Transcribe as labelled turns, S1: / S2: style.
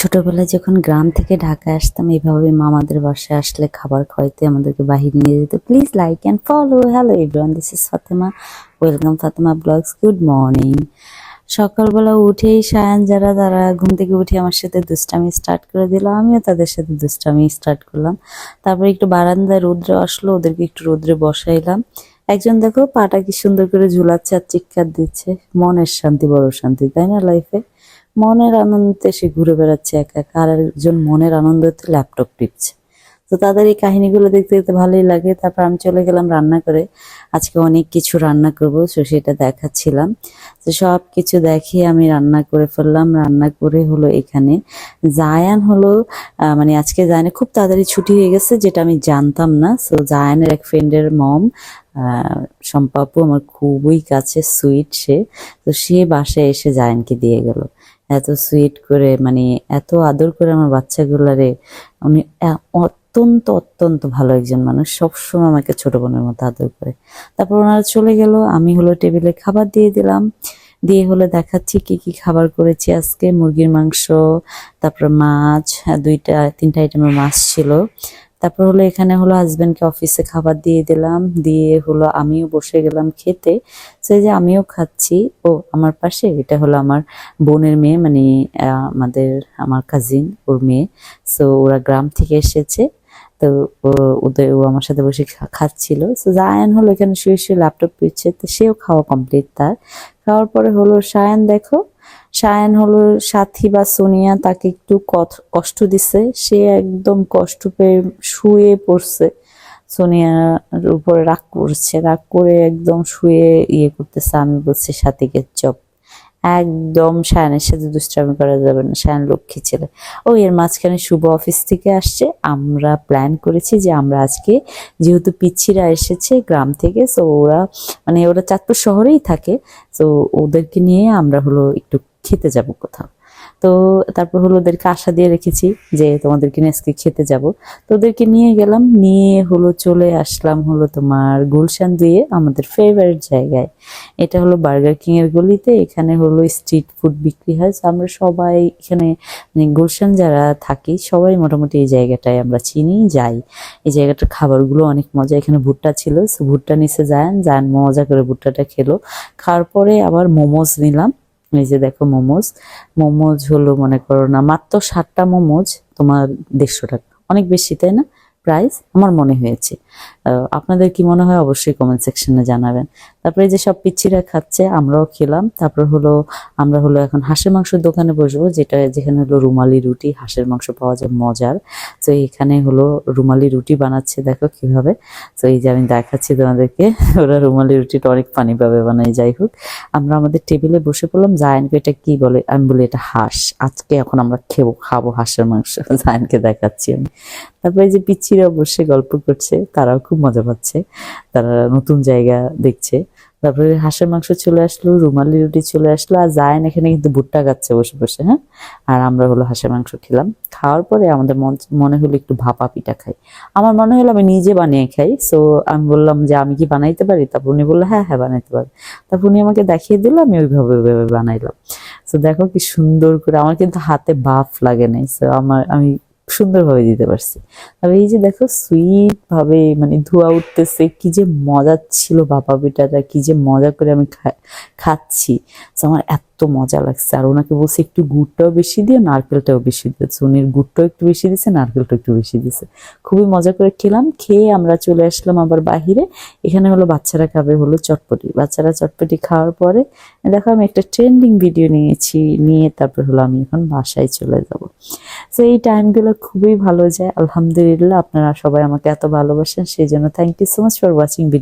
S1: ছোটবেলায় যখন গ্রাম থেকে ঢাকায় আসতাম এইভাবে মামাদের বাসায় আসলে খাবার খাওয়াইতে আমাদেরকে বাহিরে নিয়ে যেত। Please like and follow. Hello everyone, this is Fatema. Welcome Fatema vlogs. Good morning. সকালবেলা উঠেই সায়ান যারা তারা ঘুম থেকে উঠে আমার সাথে দুষ্টামি স্টার্ট করে দিল, আমিও তাদের সাথে দুষ্টামি স্টার্ট করলাম। তারপরে একটু বারান্দায় রৌদ্র আসলো, ওদেরকে একটু রৌদ্রে বসাইলাম। একজন দেখো পাটা কি সুন্দর করে ঝুলাচ্ছে আর চিৎকার দিচ্ছে। মনের শান্তি বড় শান্তি, তাই না লাইফে? মনের আনন্দে সে ঘুরে বেড়াচ্ছে একা একা, আর একজন মনের আনন্দতে ল্যাপটপ টিপছে। তো তাদের এই কাহিনীগুলো দেখতে দেখতে ভালোই লাগে। তারপর আমি চলে গেলাম রান্না করে। আজকে অনেক কিছু রান্না করব, তো সেটা দেখাচ্ছিলাম। তো সব কিছু দেখে আমি রান্না করে ফেললাম। রান্না করে হলো এখানে জায়ান হলো মানে আজকে জায়ানের খুব তাড়াতাড়ি ছুটি হয়ে গেছে, যেটা আমি জানতাম না। সো জায়ানের এক ফ্রেন্ডের মম সম্পাপু আমার খুবই কাছে, সুইট সে। তো সে বাসায় এসে জায়ানকে দিয়ে গেল। এত সুইট করে, মানে এত আদর করে আমার বাচ্চাগুলারে। উনি অত্যন্ত অত্যন্ত ভালো একজন মানুষ, সবসময় আমাকে ছোট বোনের মতো আদর করে। তারপর ওনারা চলে গেল, আমি হলো টেবিলে খাবার দিয়ে দিলাম। দিয়ে হলো দেখাচ্ছি কি কি খাবার করেছি আজকে। মুরগির মাংস, তারপর মাছ, দুইটা তিনটা আইটেমের মাছ ছিল। তারপর হলো এখানে হলো হাজবেন্ডকে অফিসে খাবার দিয়ে দিলাম। দিয়ে হলো আমিও বসে গেলাম খেতে। সেই যে আমিও খাচ্ছি। ও আমার পাশে এটা হলো আমার বোনের মেয়ে, মানে আমার কাজিন, ওর মেয়ে। সো ওরা গ্রাম থেকে এসেছে। তো ও আমার সাথে বসে খাচ্ছিল। সো জায়ান হলো এখানে শুয়ে শুয়ে ল্যাপটপ পিচ্ছে, তো সেও খাওয়া কমপ্লিট তার। খাওয়ার পরে হলো সায়ান দেখো, সায়ান হলো সাথী বা সোনিয়া তাকে একটু কষ্ট দিছে, সে একদম কষ্ট পেয়ে শুয়ে পড়ছে। সোনিয়ার উপরে রাগ করছে, রাগ করে একদম শুয়ে করতেছে। আমি বলছি সাথীকে চপ, একদম সায়ানের সাথে দুষ্টামি করা যাবে না, সায়ান লক্ষ্মী ছেলে। ও এর মাঝখানে শুভ অফিস থেকে আসছে। আমরা প্ল্যান করেছি যে আমরা আজকে, যেহেতু পিচ্ছিরা এসেছে গ্রাম থেকে, সো ওরা মানে ওরা চাঁদপুর শহরেই থাকে, তো ওদেরকে নিয়ে আমরা হলো একটু খেতে যাব কোথাও। তো তারপর হলো ওদেরকে আশা দিয়ে রেখেছি যে তোমাদেরকে নিয়ে আজকে খেতে যাব। তো ওদেরকে নিয়ে গেলাম, নিয়ে হলো চলে আসলাম হলো তোমার গুলশান দিয়ে আমাদের ফেভারিট জায়গায়। এটা হলো বার্গার কিং এর গলিতে। এখানে হলো স্ট্রিট ফুড বিক্রি হয়। আমরা সবাই এখানে মানে গুলশান যারা থাকি সবাই মোটামুটি এই জায়গাটায় আমরা চিনি, যাই। এই জায়গাটার খাবারগুলো অনেক মজা। এখানে ভুট্টা ছিল, ভুট্টা নিচে যান মজা করে ভুট্টাটা খেলো। খাওয়ার পরে আবার মোমোজ নিলাম। এই যে দেখো মোমোজ। মোমোজ হলো মনে করো না মাত্র 7টা মোমোজ তোমার 150 টাকা, অনেক বেশি তাই না প্রাইস? আমার মনে হয়েছে। আপনাদের কি মনে হয় অবশ্যই কমেন্ট সেকশনে জানাবেন। তারপরে যে সব পিচ্ছিরা খাচ্ছে, আমরাও খেলাম। তারপর হলো আমরা হলো এখন হাঁসের মাংসের দোকানে বসবো, যেখানে হলো রুমালি রুটি, হাঁসের মাংস পাওয়া যায় মজার। তো এখানে হলো রুমালি রুটি বানাচ্ছে, দেখো কিভাবে। তো এই যে আমি দেখাচ্ছি তোমাদেরকে, ওরা রুমালি রুটিটা অনেক পানি পাবে বানাই। যাই হোক, আমরা আমাদের টেবিলে বসে পড়লাম। জায়ানকে এটা কি বলে, আমি বলি এটা হাঁস। আজকে এখন আমরা খাবো হাঁসের মাংস। জায়ানকে দেখাচ্ছি আমি। তারপরে যে পিচ্ছিরা বসে গল্প করছে, তারাও খুব মজা পাচ্ছে, তারা নতুন জায়গা দেখছে। তারপরে হাঁসের মাংস চলে আসলো, রুমালি রুটি চলে আসলো, আর জায়ান এখানে কিন্তু ভুট্টা খাচ্ছে বসে বসে। হ্যাঁ, আর আমরা হলো হাঁসের মাংস খেলাম। খাওয়ার পরে আমাদের মনে হলো একটু ভাপা পিঠা খাই। আমার মনে হলো আমি নিজে বানিয়ে খাই। সো আমি বললাম যে আমি কি বানাইতে পারি? তারপর উনি বললো হ্যাঁ হ্যাঁ বানাইতে পারি। তারপর উনি আমাকে দেখিয়ে দিল, আমি ওইভাবে বানাইলাম। তো দেখো কি সুন্দর করে, আমার কিন্তু হাতে বাফ লাগে নাই। সো আমি সুন্দরভাবে দিতে পারছি। তবে এই যে দেখো সুইট ভাবে মানে ধোয়া উঠতেছে, কি যে মজা ছিল ভাপা পিঠাটা, কি যে মজা করে আমি খাচ্ছি। আমার এত মজা লাগছে। আর ওনাকে বলছি একটু গুড়টাও বেশি দিয়ে, নারকেলটাও বেশি দিয়েছে। উনি গুড়টাও একটু বেশি দিয়েছে, নারকেলটা একটু বেশি দিয়েছে। খুবই মজা করে খেলাম। খেয়ে আমরা চলে আসলাম আবার বাহিরে। এখানে হলো বাচ্চারা খাবে হলো চটপটি। বাচ্চারা চটপটি খাওয়ার পরে দেখো আমি একটা ট্রেন্ডিং ভিডিও নিয়ে তারপর হলো আমি এখন বাসায় চলে যাব। তো এই টাইমগুলো খুবই ভালো যায়, আলহামদুলিল্লাহ। আপনারা সবাই আমাকে এত ভালোবাসেন, সেই জন্য thank you so much for watching video.